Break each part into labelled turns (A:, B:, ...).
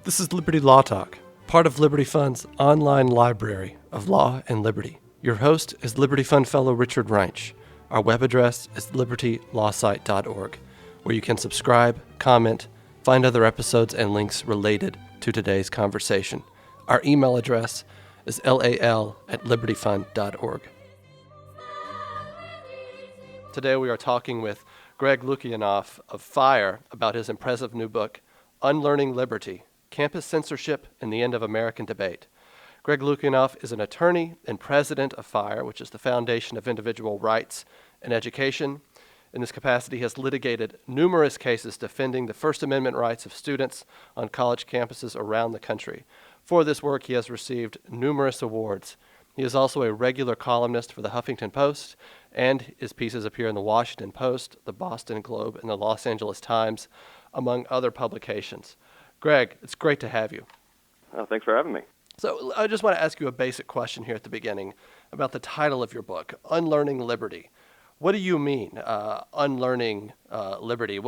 A: This is Liberty Law Talk, part of Liberty Fund's online library of law and liberty. Your host is Liberty Fund Fellow Richard Reinsch. Our web address is libertylawsite.org, where you can subscribe, comment, find other episodes and links related to today's conversation. Our email address is lal@libertyfund.org. Today we are talking with Greg Lukianoff of FIRE about his impressive new book, Unlearning Liberty, Campus Censorship and the End of American Debate. Greg Lukianoff is an attorney and president of FIRE, which is the Foundation of Individual Rights and Education. In this capacity, he has litigated numerous cases defending the First Amendment rights of students on college campuses around the country. For this work, he has received numerous awards. He is also a regular columnist for the Huffington Post, and his pieces appear in the Washington Post, the Boston Globe, and the Los Angeles Times, among other publications. Greg, it's great to have you.
B: Thanks for having me.
A: So I just want to ask you a basic question here at the beginning about the title of your book, Unlearning Liberty. What do you mean, unlearning liberty?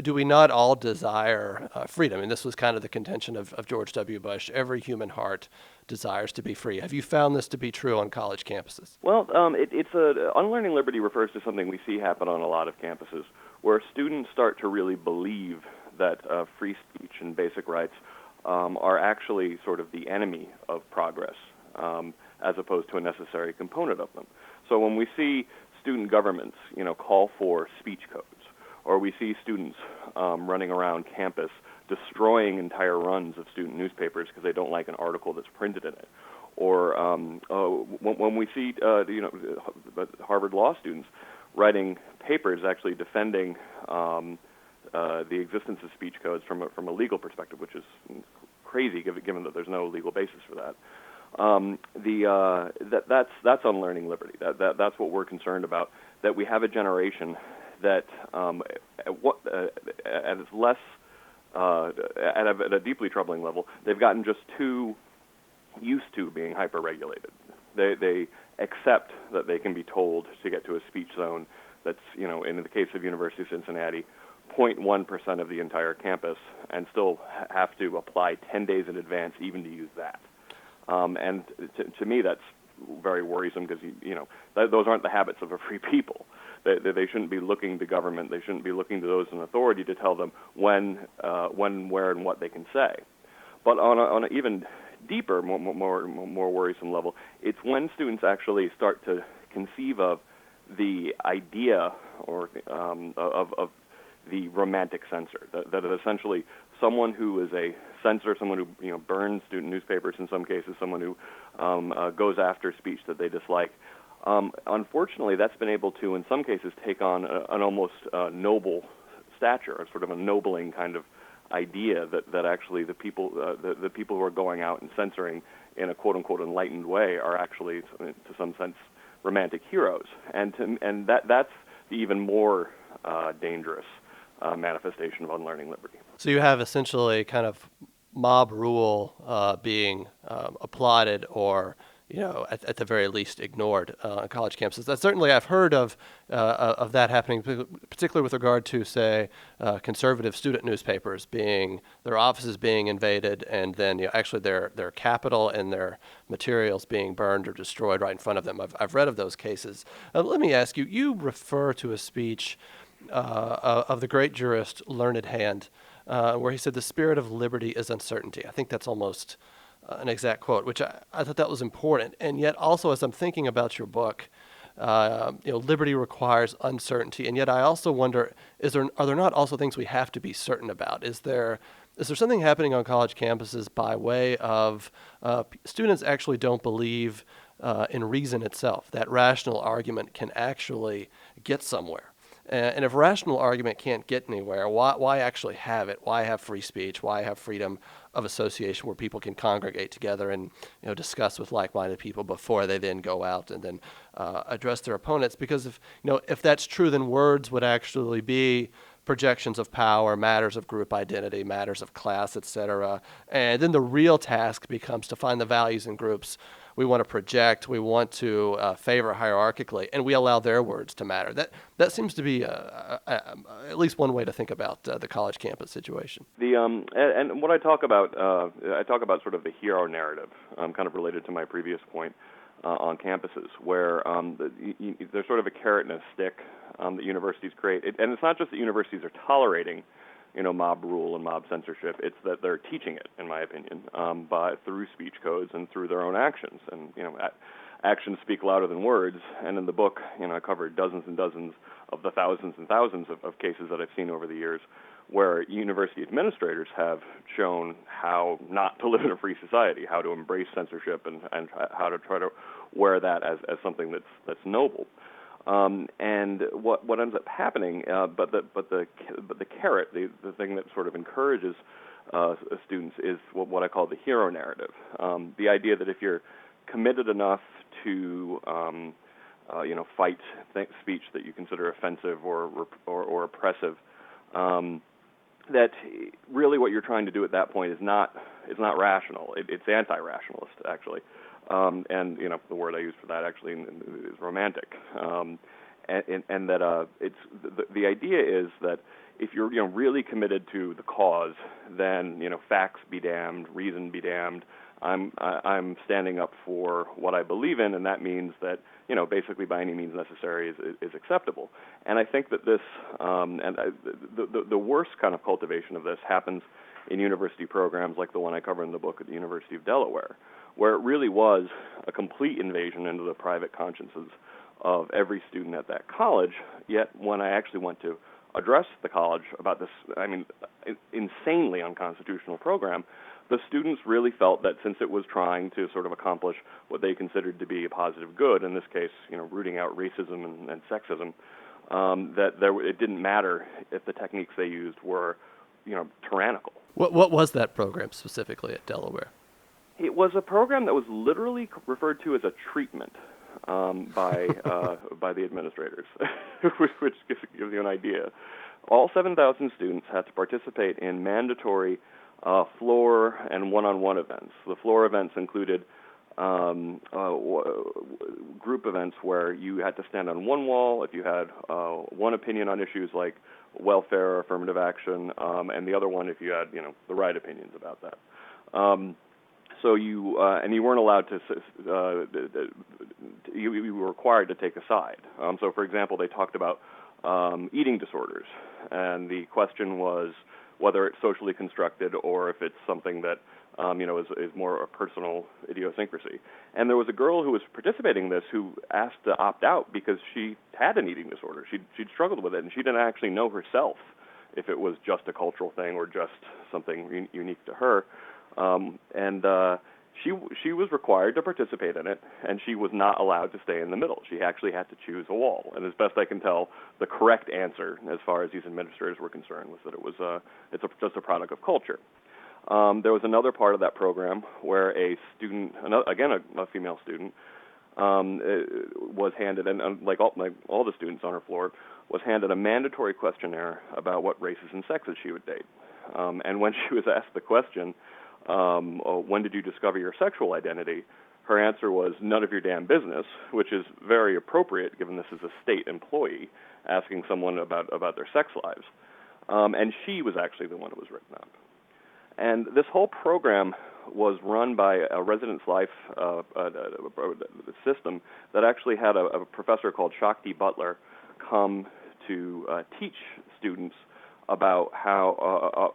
A: Do we not all desire freedom? And this was kind of the contention of George W. Bush. Every human heart desires to be free. Have you found this to be true on college campuses?
B: Well, Unlearning Liberty refers to something we see happen on a lot of campuses, where students start to really believe that free speech and basic rights are actually sort of the enemy of progress, as opposed to a necessary component of them. So when we see student governments, call for speech codes, or we see students running around campus destroying entire runs of student newspapers because they don't like an article that's printed in it, or when we see Harvard law students writing papers actually defending the existence of speech codes from a legal perspective, which is crazy given that there's no legal basis for that. That's unlearning liberty. That's what we're concerned about. That we have a generation that at its less at a deeply troubling level, they've gotten just too used to being hyper-regulated. They accept that they can be told to get to a speech zone that's, in the case of University of Cincinnati, 0.1% of the entire campus, and still have to apply 10 days in advance even to use that. And to me, that's very worrisome because, those aren't the habits of a free people. They shouldn't be looking to government. They shouldn't be looking to those in authority to tell them when, where, and what they can say. But on an even deeper, more worrisome level, it's when students actually start to conceive of the idea or of the romantic censor, that is essentially someone who is a censor, someone who burns student newspapers in some cases, someone who goes after speech that they dislike. Unfortunately, that's been able to, in some cases, take on an almost noble stature, a sort of ennobling kind of idea that actually the people who are going out and censoring in a quote-unquote enlightened way are actually, to some sense, romantic heroes, and that's the even more dangerous manifestation of unlearning liberty.
A: So you have essentially kind of mob rule being applauded or, at the very least ignored on college campuses. That certainly I've heard of that happening, particularly with regard to, say, conservative student newspapers their offices being invaded, and then actually their capital and their materials being burned or destroyed right in front of them. I've read of those cases. Let me ask you. You refer to a speech of the great jurist Learned Hand, where he said, "The spirit of liberty is uncertainty." I think that's almost an exact quote, which I thought that was important. And yet also, as I'm thinking about your book, liberty requires uncertainty. And yet I also wonder, are there not also things we have to be certain about? Is there something happening on college campuses by way of students actually don't believe in reason itself, that rational argument can actually get somewhere? And if rational argument can't get anywhere, why actually have it? Why have free speech? Why have freedom of association where people can congregate together and discuss with like-minded people before they then go out and then address their opponents? Because if that's true, then words would actually be projections of power, matters of group identity, matters of class, etc. And then the real task becomes to find the values in groups we want to project, we want to favor hierarchically, and we allow their words to matter. That seems to be at least one way to think about the college campus situation.
B: And what I talk about sort of the hero narrative, kind of related to my previous point on campuses, where there's sort of a carrot and a stick that universities create, and it's not just that universities are tolerating, mob rule and mob censorship. It's that they're teaching it, in my opinion, through speech codes and through their own actions. And actions speak louder than words. And in the book, I covered dozens and dozens of the thousands and thousands of cases that I've seen over the years, where university administrators have shown how not to live in a free society, how to embrace censorship, and how to try to wear that as something that's noble. And what ends up happening, but the carrot, the thing that sort of encourages students, is what I call the hero narrative. The idea that if you're committed enough to fight speech that you consider offensive or oppressive, that really what you're trying to do at that point is not rational. It's anti-rationalist, actually. And the word I use for that actually is romantic. And that it's the idea is that if you're really committed to the cause, then facts be damned, reason be damned. I'm standing up for what I believe in, and that means that basically by any means necessary is acceptable. And I think that this the worst kind of cultivation of this happens in university programs like the one I cover in the book at the University of Delaware, where it really was a complete invasion into the private consciences of every student at that college. Yet when I actually went to address the college about this, insanely unconstitutional program, the students really felt that since it was trying to sort of accomplish what they considered to be a positive good, in this case, rooting out racism and sexism, that it didn't matter if the techniques they used were, tyrannical.
A: What was that program specifically at Delaware?
B: It was a program that was literally referred to as a treatment by the administrators, which gives you an idea. All 7,000 students had to participate in mandatory floor and one-on-one events. The floor events included group events where you had to stand on one wall if you had one opinion on issues like welfare or affirmative action, and the other one if you had the right opinions about that. So you weren't allowed to. You were required to take a side. So, for example, they talked about eating disorders, and the question was whether it's socially constructed or if it's something that is more a personal idiosyncrasy. And there was a girl who was participating in this who asked to opt out because she had an eating disorder. She'd struggled with it, and she didn't actually know herself if it was just a cultural thing or just something unique to her. She was required to participate in it, and she was not allowed to stay in the middle. She actually had to choose a wall. And as best I can tell, the correct answer, as far as these administrators were concerned, was that it's just a product of culture. There was another part of that program where a student, again a female student, was handed, and like all the students on her floor, was handed a mandatory questionnaire about what races and sexes she would date. And when she was asked the question, when did you discover your sexual identity, her answer was, none of your damn business, which is very appropriate given this is a state employee asking someone about their sex lives. And she was actually the one who was written up. And this whole program was run by a residence life system that actually had a professor called Shakti Butler come to teach students about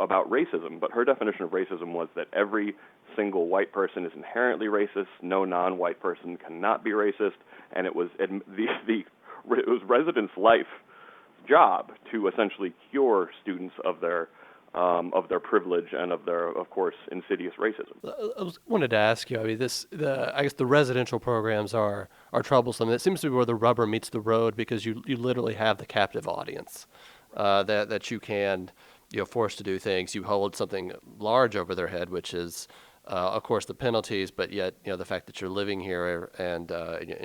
B: about racism. But her definition of racism was that every single white person is inherently racist. No non-white person cannot be racist. And it was it was residence life job to essentially cure students of their privilege and of their, of course, insidious racism.
A: I wanted to ask you. I mean, I guess the residential programs are troublesome. It seems to be where the rubber meets the road because you literally have the captive audience that you can force to do things. You hold something large over their head, which is, of course, the penalties, but yet the fact that you're living here and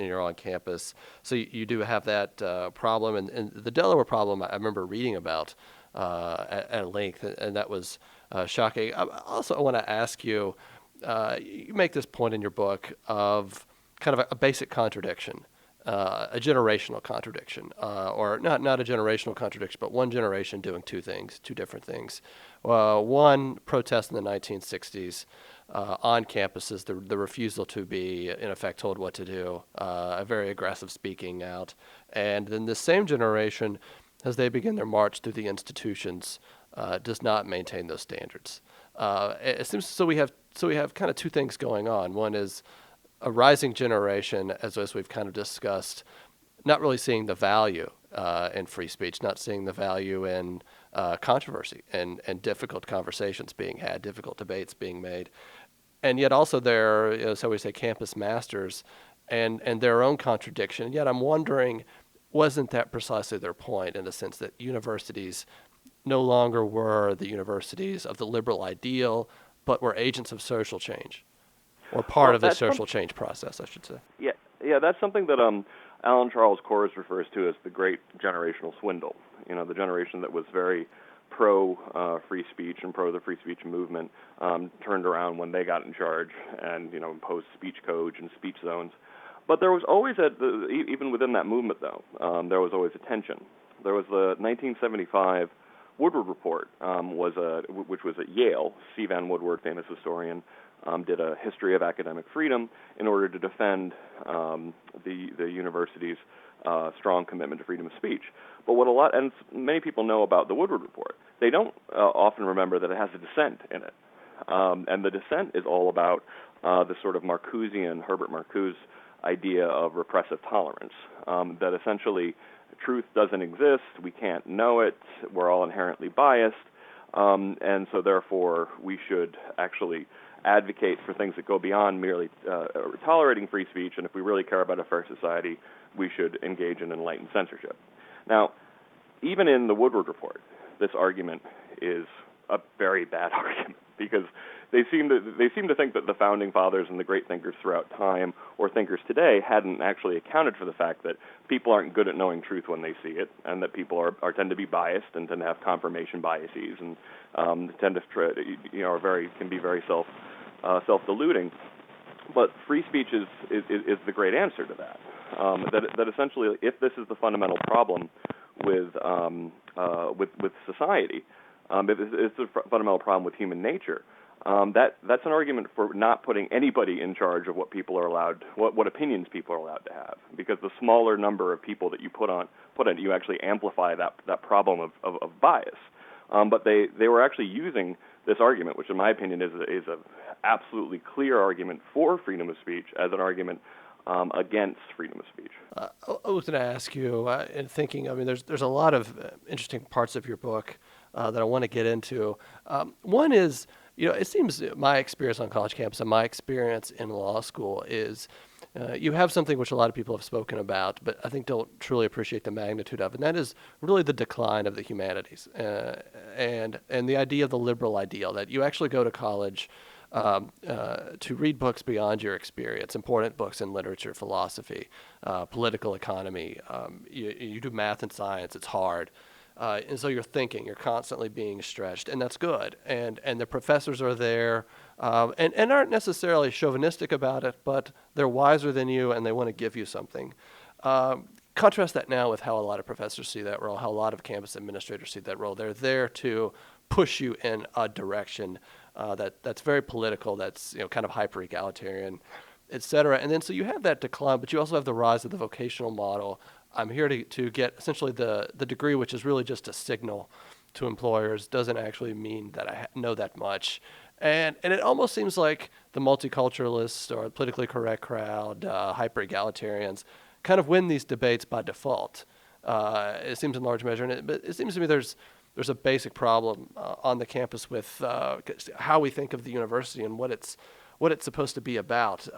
A: you're on campus. So you do have that problem, and the Delaware problem I remember reading about at length, and that was shocking. I want to ask you, you make this point in your book of kind of a basic contradiction, a generational contradiction, or not a generational contradiction, but one generation doing two things, two different things. One, protest in the 1960s on campuses, the refusal to be, in effect, told what to do, a very aggressive speaking out. And then this same generation, as they begin their march through the institutions, does not maintain those standards. It seems so. We have kind of two things going on. One is a rising generation, as we've kind of discussed, not really seeing the value in free speech, not seeing the value in controversy and difficult conversations being had, difficult debates being made, and yet also they're, so we say, campus masters, and their own contradiction. And yet I'm wondering, wasn't that precisely their point, in the sense that universities no longer were the universities of the liberal ideal, but were agents of social change, or part of the social change process, I should say.
B: Yeah, that's something that Alan Charles Kors refers to as the great generational swindle. The generation that was very pro free speech and pro the free speech movement turned around when they got in charge and imposed speech codes and speech zones. But there was always even within that movement, though, there was always a tension. There was the 1975 Woodward Report, which was at Yale. C. Vann Woodward, famous historian, did a history of academic freedom in order to defend the university's strong commitment to freedom of speech. But and many people know about the Woodward Report, they don't often remember that it has a dissent in it. And the dissent is all about the sort of Marcusean, Herbert Marcuse idea of repressive tolerance, that essentially truth doesn't exist, we can't know it, we're all inherently biased, and so therefore we should actually advocate for things that go beyond merely tolerating free speech, and if we really care about a fair society, we should engage in enlightened censorship. Now, even in the Woodward Report, this argument is a very bad argument, because they seem to think that the founding fathers and the great thinkers throughout time, or thinkers today, hadn't actually accounted for the fact that people aren't good at knowing truth when they see it, and that people tend to be biased and tend to have confirmation biases, and tend to can be very self-deluding. But free speech is the great answer to that. That essentially, if this is the fundamental problem with society, if it's a fundamental problem with human nature, that's an argument for not putting anybody in charge of what people are allowed, what opinions people are allowed to have. Because the smaller number of people that you put in, you actually amplify that problem of bias. But they were actually using this argument, which in my opinion is a absolutely clear argument for freedom of speech, as an argument against freedom of speech.
A: I was going to ask you, in thinking, there's a lot of interesting parts of your book that I want to get into. One is, it seems my experience on college campus and my experience in law school is you have something which a lot of people have spoken about, but I think don't truly appreciate the magnitude of, and that is really the decline of the humanities and the idea of the liberal ideal, that you actually go to college to read books beyond your experience, important books in literature, philosophy, political economy. You do math and science, it's hard. And so you're constantly being stretched, and that's good. And the professors are there and aren't necessarily chauvinistic about it, but they're wiser than you, and they want to give you something. Contrast that now with how a lot of professors see that role, how a lot of campus administrators see that role. They're there to push you in a direction that's very political, that's kind of hyper-egalitarian, et cetera. And then so you have that decline, but you also have the rise of the vocational model. I'm here to get essentially the degree, which is really just a signal to employers, doesn't actually mean that I know that much. And it almost seems like the multiculturalists or politically correct crowd, hyper-egalitarians, kind of win these debates by default. It seems in large measure, but it seems to me there's a basic problem on the campus with how we think of the university and what it's supposed to be about.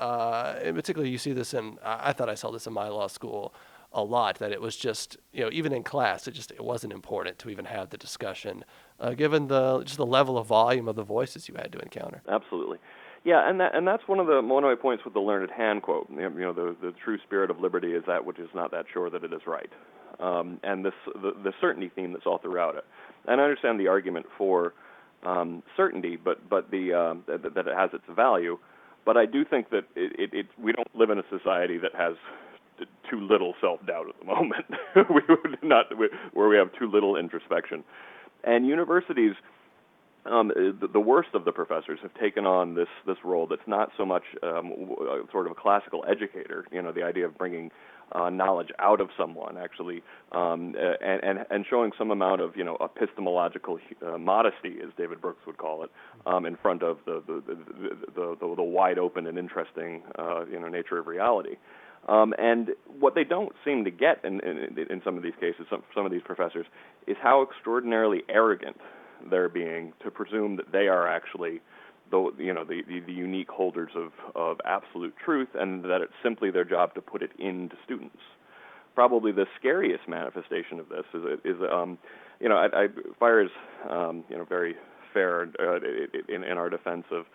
A: In particular, you see this I thought I saw this in my law school a lot, that it was just, even in class, it wasn't important to even have the discussion, given the level of volume of the voices you had to encounter.
B: Absolutely. Yeah, and that's one of my points with the learned hand quote. The true spirit of liberty is that which is not that sure that it is right. And the certainty theme that's all throughout it. And I understand the argument for certainty, but that it has its value. But I do think that we don't live in a society that has too little self-doubt at the moment. We would not, where we have too little introspection. And universities, the worst of the professors have taken on this role that's not so much sort of a classical educator, the idea of bringing knowledge out of someone, actually, and showing some amount of, epistemological modesty, as David Brooks would call it, in front of the wide open and interesting, nature of reality. And what they don't seem to get in some of these cases, some of these professors, is how extraordinarily arrogant they're being to presume that they are actually the unique holders of absolute truth, and that it's simply their job to put it into students. Probably the scariest manifestation of this is Fire is very fair in our defense of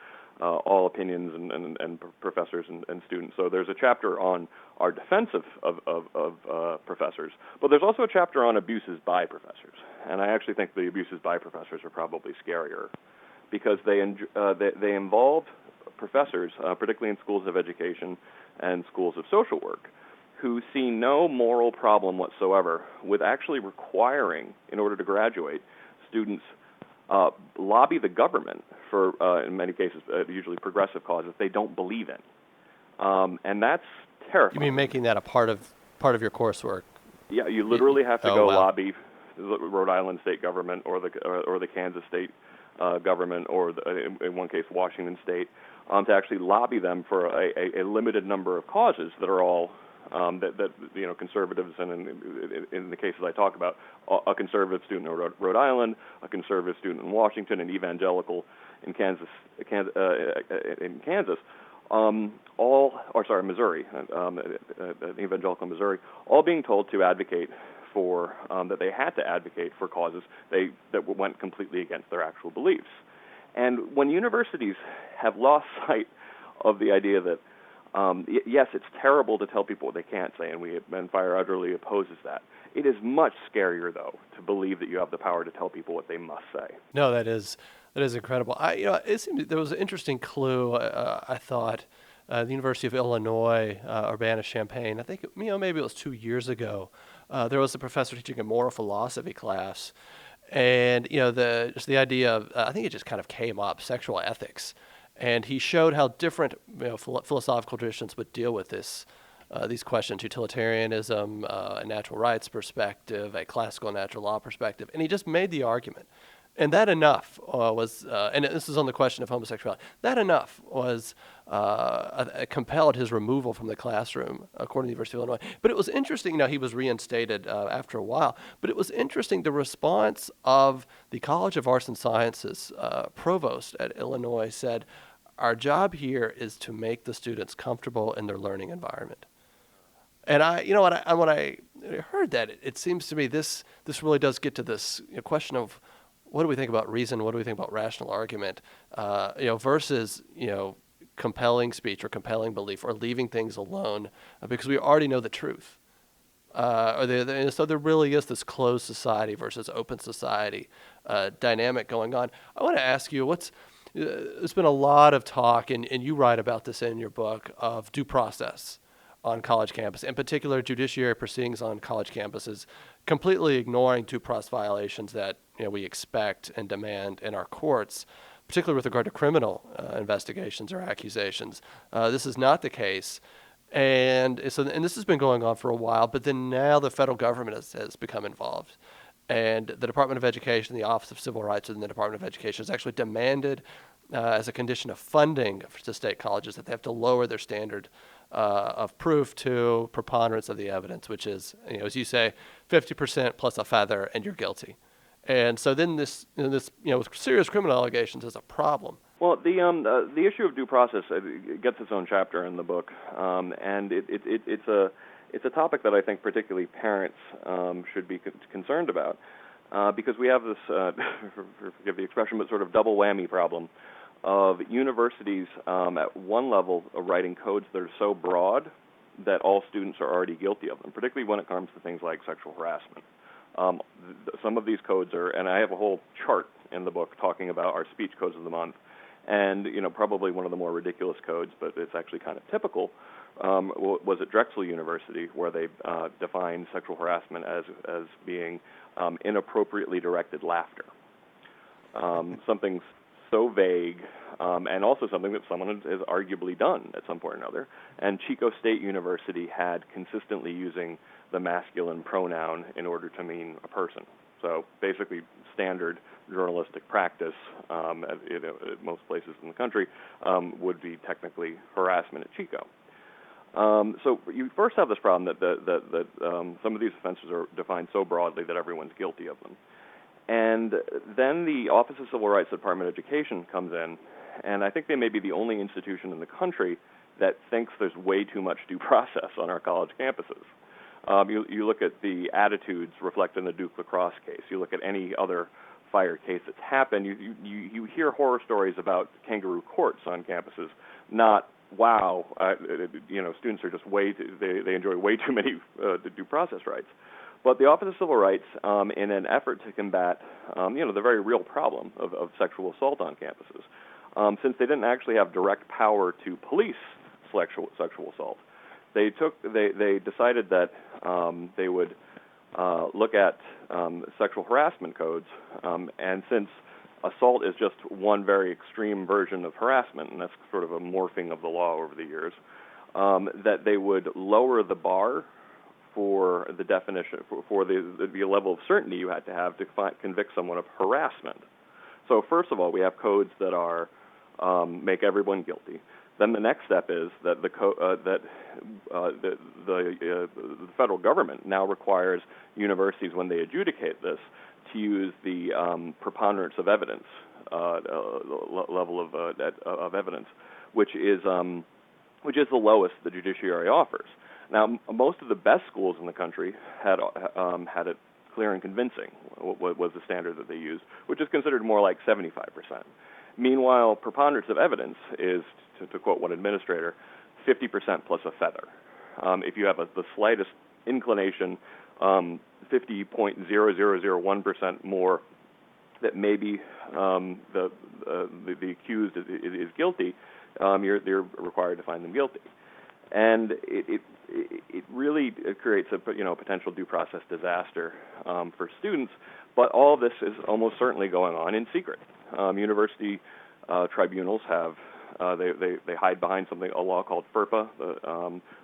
B: all opinions and professors and students. So there's a chapter on our defense of professors, but there's also a chapter on abuses by professors. And I actually think the abuses by professors are probably scarier, because they involve professors, particularly in schools of education and schools of social work, who see no moral problem whatsoever with actually requiring, in order to graduate, students lobby the government for, in many cases, usually progressive causes they don't believe in, and that's terrifying.
A: You mean making that a part of your coursework?
B: Yeah, you literally have to go
A: wow.
B: lobby the Rhode Island state government or the Kansas state government, or in one case Washington state, to actually lobby them for a limited number of causes that are all that conservatives, and in the cases I talk about, a conservative student in Rhode Island, a conservative student in Washington, an evangelical in Missouri, an evangelical in Missouri, all being told to advocate for that they had to advocate for causes that went completely against their actual beliefs. And when universities have lost sight of the idea that yes, it's terrible to tell people what they can't say, and Fire utterly opposes that. It is much scarier, though, to believe that you have the power to tell people what they must say.
A: No, that is incredible. It seemed there was an interesting clue. I thought the University of Illinois, Urbana-Champaign. I think maybe it was 2 years ago. There was a professor teaching a moral philosophy class, and just the idea of I think it just kind of came up, sexual ethics. And he showed how different philosophical traditions would deal with these questions: utilitarianism, a natural rights perspective, a classical natural law perspective. And he just made the argument. And that enough was, and this is on the question of homosexuality, that enough was compelled his removal from the classroom, according to the University of Illinois. But it was interesting, he was reinstated after a while, but it was interesting the response of the College of Arts and Sciences provost at Illinois said, our job here is to make the students comfortable in their learning environment. And when I heard that, it seems to me this really does get to this question of, what do we think about reason? What do we think about rational argument? Versus compelling speech or compelling belief, or leaving things alone because we already know the truth. So there really is this closed society versus open society dynamic going on. I want to ask you, there's been a lot of talk, and you write about this in your book, of due process on college campus, in particular judiciary proceedings on college campuses, completely ignoring due process violations that we expect and demand in our courts, particularly with regard to criminal investigations or accusations. This is not the case, and this has been going on for a while. But then now the federal government has become involved, and the Department of Education, the Office of Civil Rights within the Department of Education, has actually demanded, as a condition of funding to state colleges, that they have to lower their standard of proof to preponderance of the evidence, which is, as you say, 50% plus a feather, and you're guilty. And so then this serious criminal allegations is a problem.
B: Well, the issue of due process gets its own chapter in the book, and it's a topic that I think particularly parents should be concerned about, because we have this, forgive the expression, but sort of double whammy problem of universities at one level writing codes that are so broad that all students are already guilty of them, particularly when it comes to things like sexual harassment. Some of these codes are, and I have a whole chart in the book talking about our speech codes of the month, And probably one of the more ridiculous codes, but it's actually kind of typical, was at Drexel University, where they defined sexual harassment as being inappropriately directed laughter. Something so vague, and also something that someone has arguably done at some point or another. And Chico State University had consistently using the masculine pronoun in order to mean a person. So basically standard journalistic practice at most places in the country would be technically harassment at Chico. So you first have this problem that some of these offenses are defined so broadly that everyone's guilty of them. And then the Office of Civil Rights, Department of Education comes in, and I think they may be the only institution in the country that thinks there's way too much due process on our college campuses. You look at the attitudes reflected in the Duke lacrosse case. You look at any other fire case that's happened. You hear horror stories about kangaroo courts on campuses. Not wow, students are just they enjoy way too many due process rights. But the Office of Civil Rights, in an effort to combat, the very real problem of sexual assault on campuses, since they didn't actually have direct power to police sexual assault, they decided that they would look at sexual harassment codes, and since assault is just one very extreme version of harassment, and that's sort of a morphing of the law over the years, that they would lower the bar for the definition, for the level of certainty you had to have to convict someone of harassment. So first of all, we have codes that are make everyone guilty. Then the next step is that the federal government now requires universities, when they adjudicate this, to use the preponderance of evidence level of evidence, which is the lowest the judiciary offers. Now, most of the best schools in the country had it clear and convincing, was the standard that they used, which is considered more like 75%. Meanwhile, preponderance of evidence is, to quote one administrator, 50% plus a feather. If you have the slightest inclination, 50.0001% more that maybe the accused is guilty, you're required to find them guilty. And it really creates a potential due process disaster for students. But all of this is almost certainly going on in secret. University tribunals have they hide behind a law called FERPA,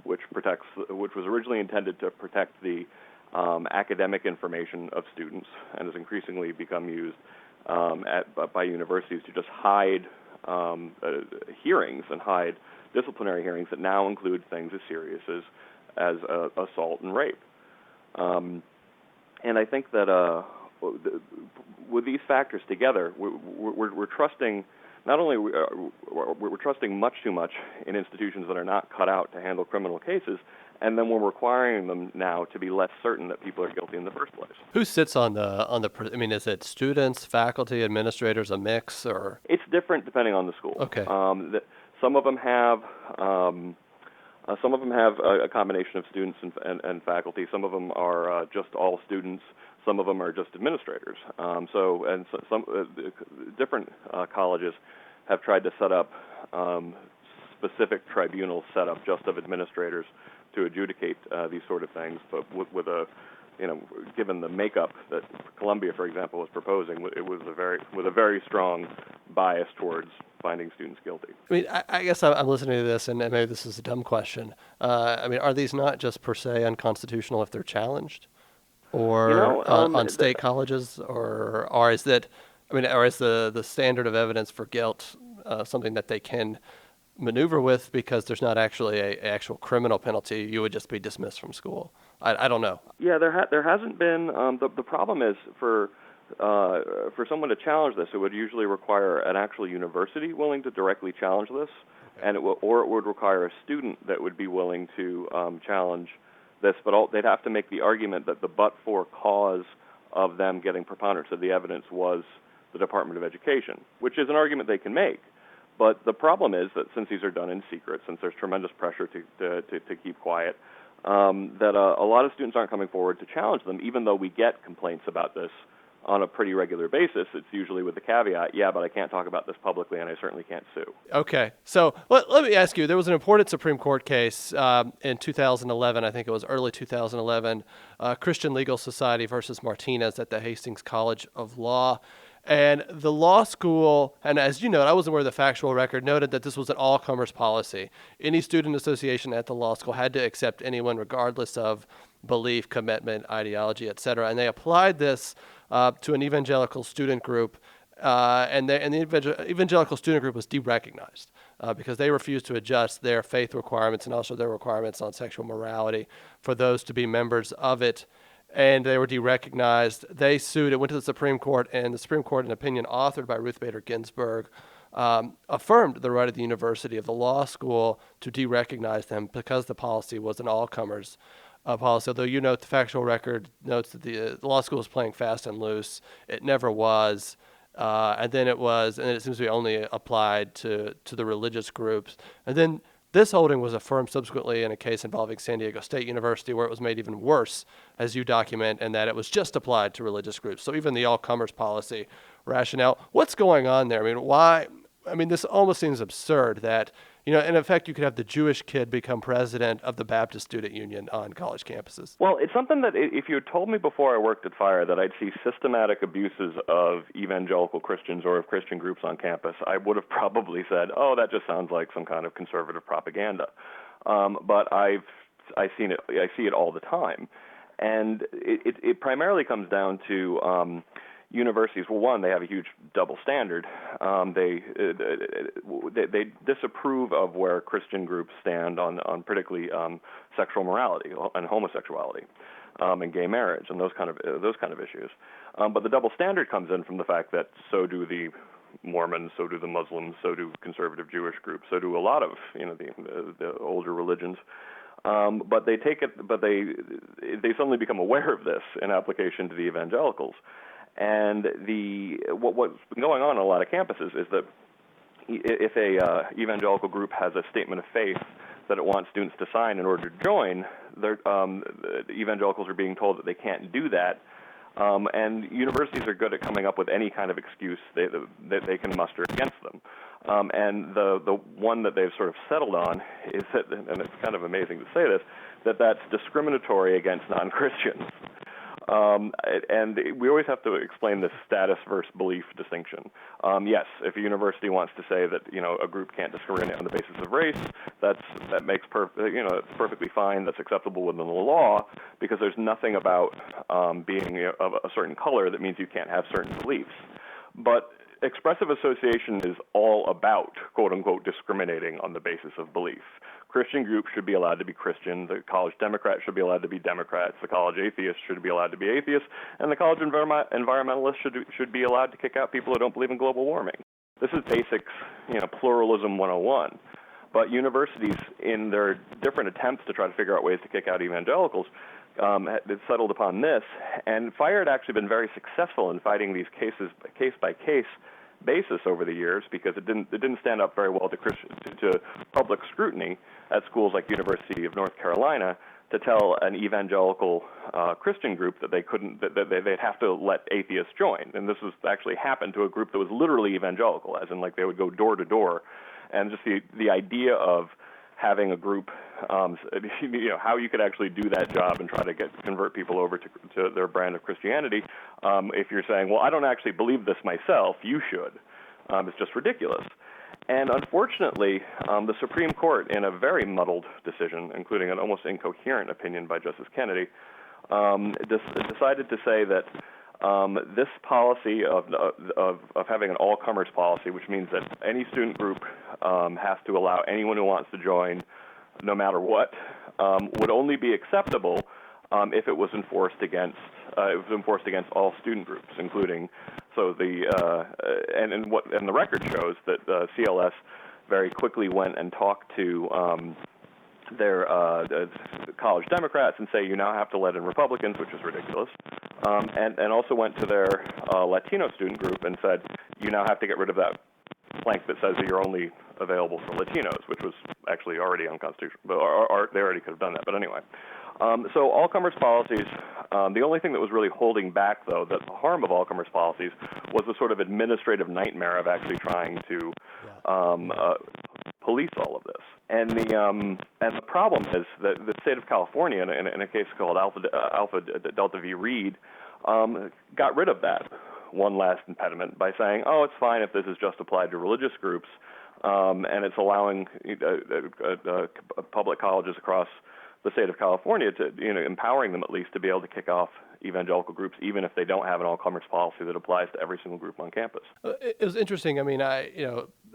B: which was originally intended to protect the academic information of students, and has increasingly become used by universities to just hide hearings and hide disciplinary hearings that now include things as serious as assault and rape. And I think that with these factors together, we're trusting not only we're trusting much too much in institutions that are not cut out to handle criminal cases, and then we're requiring them now to be less certain that people are guilty in the first place.
A: Who sits on the? I mean, is it students, faculty, administrators, a mix, or?
B: It's different depending on the school.
A: Okay.
B: Some of them have a combination of students and faculty. Some of them are just all students. Some of them are just administrators. Some different colleges have tried to set up specific tribunals set up just of administrators to adjudicate these sort of things, but with a given the makeup that Columbia, for example, was proposing, it was with a very strong bias towards finding students guilty. I
A: mean, I guess I'm listening to this, and maybe this is a dumb question. I mean, are these not just per se unconstitutional if they're challenged, or on state colleges, or is that? I mean, or is the standard of evidence for guilt something that they can maneuver with because there's not actually a actual criminal penalty? You would just be dismissed from school. I don't know. Yeah,
B: there hasn't been. The problem is for someone to challenge this, it would usually require an actual university willing to directly challenge this, and it would require a student that would be willing to challenge this. But they'd have to make the argument that the but-for cause of them getting preponderance of the evidence was the Department of Education, which is an argument they can make. But the problem is that since these are done in secret, since there's tremendous pressure to keep quiet, that a lot of students aren't coming forward to challenge them, even though we get complaints about this on a pretty regular basis, it's usually with the caveat, yeah, but I can't talk about this publicly, and I certainly can't sue.
A: Okay. So let me ask you, there was an important Supreme Court case in 2011, I think it was early 2011, Christian Legal Society versus Martinez at the Hastings College of Law. And the law school, and as you know, I wasn't aware of the factual record, noted that this was an all-comers policy. Any student association at the law school had to accept anyone regardless of belief, commitment, ideology, et cetera. And they applied this to an evangelical student group, and the evangelical student group was de-recognized because they refused to adjust their faith requirements and also their requirements on sexual morality for those to be members of it. And they were de-recognized. They sued. It went to the Supreme Court, and the Supreme Court, an opinion authored by Ruth Bader Ginsburg, affirmed the right of the university, of the law school, to de-recognize them because the policy was an all-comers policy. Although you note the factual record notes that the law school was playing fast and loose. It never was. And then it seems to be only applied to the religious groups. And then this holding was affirmed subsequently in a case involving San Diego State University, where it was made even worse, as you document, and that it was just applied to religious groups. So even the all-comers policy rationale, what's going on there? I mean, why? I mean, this almost seems absurd that, in effect, you could have the Jewish kid become president of the Baptist Student Union on college campuses.
B: Well, it's something that if you had told me before I worked at FIRE that I'd see systematic abuses of evangelical Christians or of Christian groups on campus, I would have probably said, oh, that just sounds like some kind of conservative propaganda. But I see it all the time. And it primarily comes down to universities. Well, one, they have a huge double standard. They disapprove of where Christian groups stand on particularly sexual morality and homosexuality and gay marriage and those kind of issues. But the double standard comes in from the fact that so do the Mormons, so do the Muslims, so do conservative Jewish groups, so do a lot of the older religions. But they suddenly become aware of this in application to the evangelicals. And what's been going on a lot of campuses is that if a evangelical group has a statement of faith that it wants students to sign in order to join, the evangelicals are being told that they can't do that. And universities are good at coming up with any kind of excuse that they can muster against them. And the one that they've sort of settled on is that, and it's kind of amazing to say this, that's discriminatory against non-Christians. And we always have to explain this status versus belief distinction. Yes, if a university wants to say that a group can't discriminate on the basis of race, that makes it's perfectly fine. That's acceptable within the law because there's nothing about being of a certain color that means you can't have certain beliefs. But expressive association is all about, quote unquote, discriminating on the basis of belief. Christian groups should be allowed to be Christian. The college Democrats should be allowed to be Democrats. The college atheists should be allowed to be atheists. And the college environmentalists should be allowed to kick out people who don't believe in global warming. This is basics, pluralism 101. But universities, in their different attempts to try to figure out ways to kick out evangelicals, had settled upon this. And FIRE had actually been very successful in fighting these cases case by case basis over the years because it didn't stand up very well to public scrutiny at schools like University of North Carolina to tell an evangelical Christian group that they'd have to let atheists join. And this was actually happened to a group that was literally evangelical, as in like they would go door to door, and just the idea of having a group, how you could actually do that job and try to convert people over to their brand of Christianity. If you're saying, well, I don't actually believe this myself, you should. It's just ridiculous. And unfortunately, the Supreme Court, in a very muddled decision, including an almost incoherent opinion by Justice Kennedy, decided to say that this policy of having an all-comers policy, which means that any student group has to allow anyone who wants to join, no matter what, would only be acceptable if it was enforced against all student groups, including and the record shows that CLS very quickly went and talked to their college Democrats and say you now have to let in Republicans, which is ridiculous, and also went to their Latino student group and said you now have to get rid of that plank that says that you're only available for Latinos, which was actually already unconstitutional. They already could have done that, but anyway. So all-comers policies, the only thing that was really holding back, though, the harm of all-comers policies was the sort of administrative nightmare of actually trying to police all of this. And the problem is that the state of California, in a case called Alpha Delta V Reed, got rid of that one last impediment by saying, oh, it's fine if this is just applied to religious groups, and it's allowing public colleges across the state of California to, empowering them at least to be able to kick off evangelical groups, even if they don't have an all-comers policy that applies to every single group on campus.
A: It was interesting. I mean,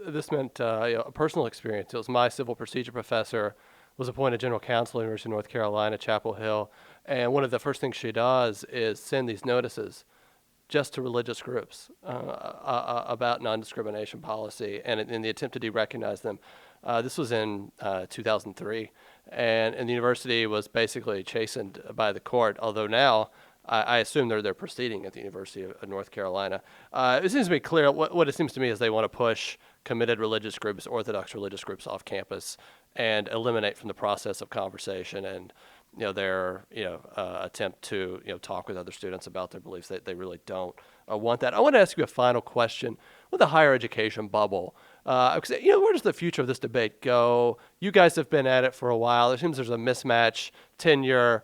A: this meant a personal experience. It was my civil procedure professor was appointed general counsel at the University of North Carolina, Chapel Hill, and one of the first things she does is send these notices just to religious groups about non-discrimination policy, and in the attempt to de-recognize them. This was in 2003, and the university was basically chastened by the court, although now I assume they're proceeding at the University of North Carolina. It seems to be clear, what it seems to me is they want to push committed religious groups, Orthodox religious groups off campus and eliminate from the process of conversation and their attempt to talk with other students about their beliefs. They really don't want that. I want to ask you a final question with the higher education bubble. Because where does the future of this debate go? You guys have been at it for a while. It seems there's a mismatch, tenure,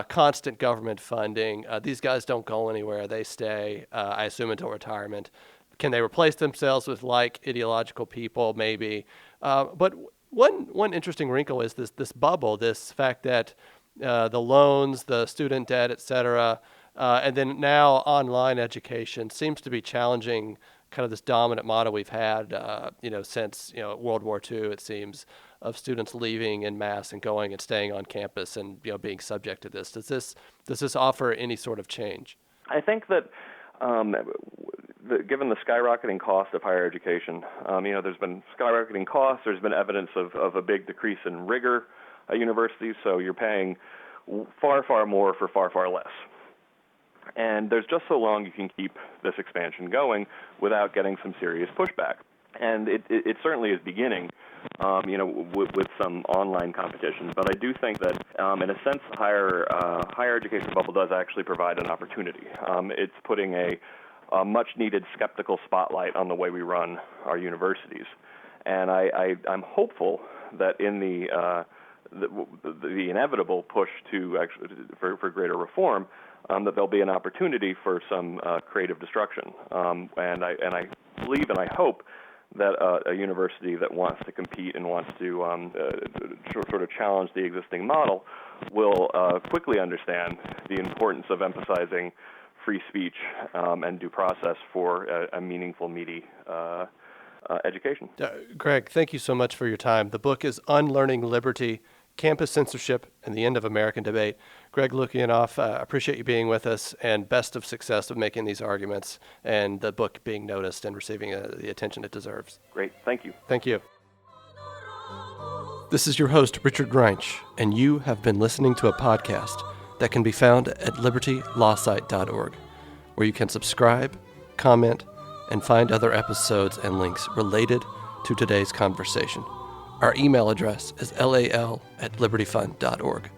A: constant government funding. These guys don't go anywhere. They stay, I assume, until retirement. Can they replace themselves with ideological people? Maybe. But one interesting wrinkle is this bubble, this fact that the loans, the student debt, et cetera, and then now online education seems to be challenging kind of this dominant model we've had, since World War II. It seems of students leaving en masse and going and staying on campus and being subject to this. Does this offer any sort of change?
B: I think that given the skyrocketing cost of higher education, there's been skyrocketing costs. There's been evidence of a big decrease in rigor at universities. So you're paying far, far more for far, far less. And there's just so long you can keep this expansion going without getting some serious pushback. And it certainly is beginning, with some online competition. But I do think that, in a sense, higher education bubble does actually provide an opportunity. It's putting a much-needed skeptical spotlight on the way we run our universities. And I'm hopeful that in the inevitable push for greater reform, that there'll be an opportunity for some creative destruction. And I believe and I hope that a university that wants to compete and wants to sort of challenge the existing model will quickly understand the importance of emphasizing free speech and due process for a meaningful, meaty education.
A: Greg, thank you so much for your time. The book is Unlearning Liberty, Campus Censorship and the End of American Debate. Greg Lukianoff, appreciate you being with us, and best of success with making these arguments and the book being noticed and receiving the attention it deserves.
B: Great. Thank you.
A: Thank you. This is your host, Richard Greinch, and you have been listening to a podcast that can be found at libertylawsite.org, where you can subscribe, comment, and find other episodes and links related to today's conversation. Our email address is lal@libertyfund.org.